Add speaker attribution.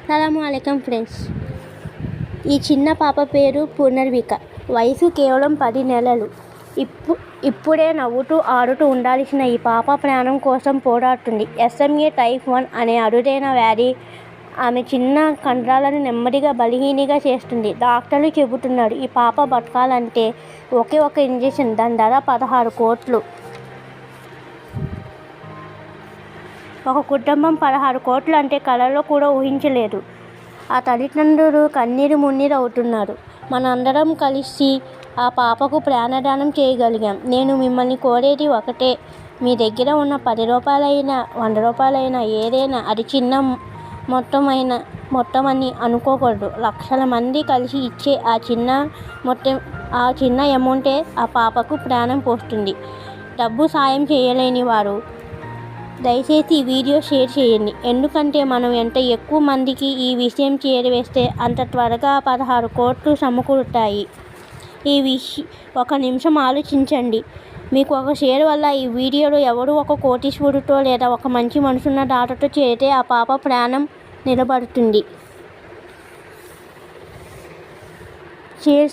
Speaker 1: అస్సలాముఅలైకుం friends. ఈ చిన్న పాప పేరు పునర్విక. వయసు కేవలం 10 నెలలు. ఇప్పుడే నవ్వుతూ ఆడుతూ ఉండాల్సిన ఈ పాప ప్రాణం కోసం పోరాడుతుంది. SMA టైప్ 1 అనే అరుదైన వ్యాధి ఆమె చిన్న కండరాలను నెమ్మదిగా బలహీనంగా చేస్తుంది. డాక్టర్లు చెబుతున్నారు ఈ పాప బతకాలంటే ఒకే ఒక ఇంజెక్షన్, దాని ధర 16 కోట్లు. ఒక కుటుంబం 16 కోట్లు అంటే కలలో కూడా ఊహించలేదు. ఆ తల్లిదండ్రులు కన్నీరు మున్నీరు అవుతున్నారు. మనందరం కలిసి ఆ పాపకు ప్రాణదానం చేయగలిగాం. నేను మిమ్మల్ని కోరేది ఒకటే, మీ దగ్గర ఉన్న 10 రూపాయలైనా 100 రూపాయలైనా ఏదైనా అది చిన్న మొత్తమని అనుకోకూడదు. లక్షల మంది కలిసి ఇచ్చే ఆ చిన్న అమౌంటే ఆ పాపకు ప్రాణం పోస్తుంది. డబ్బు సాయం చేయలేని వారు దయచేసి ఈ వీడియో షేర్ చేయండి. ఎందుకంటే మనం ఎంత ఎక్కువ మందికి ఈ విషయం చేరవేస్తే అంత త్వరగా 16 కోట్లు సమకూరుతాయి. ఒక నిమిషం ఆలోచించండి. మీకు ఒక షేర్ వల్ల ఈ వీడియోలో ఎవరో ఒక కోటీశ్వరుడితో లేదా ఒక మంచి మనసున్న దాతతో చేరితే ఆ పాప ప్రాణం నిలబడుతుంది. షేర్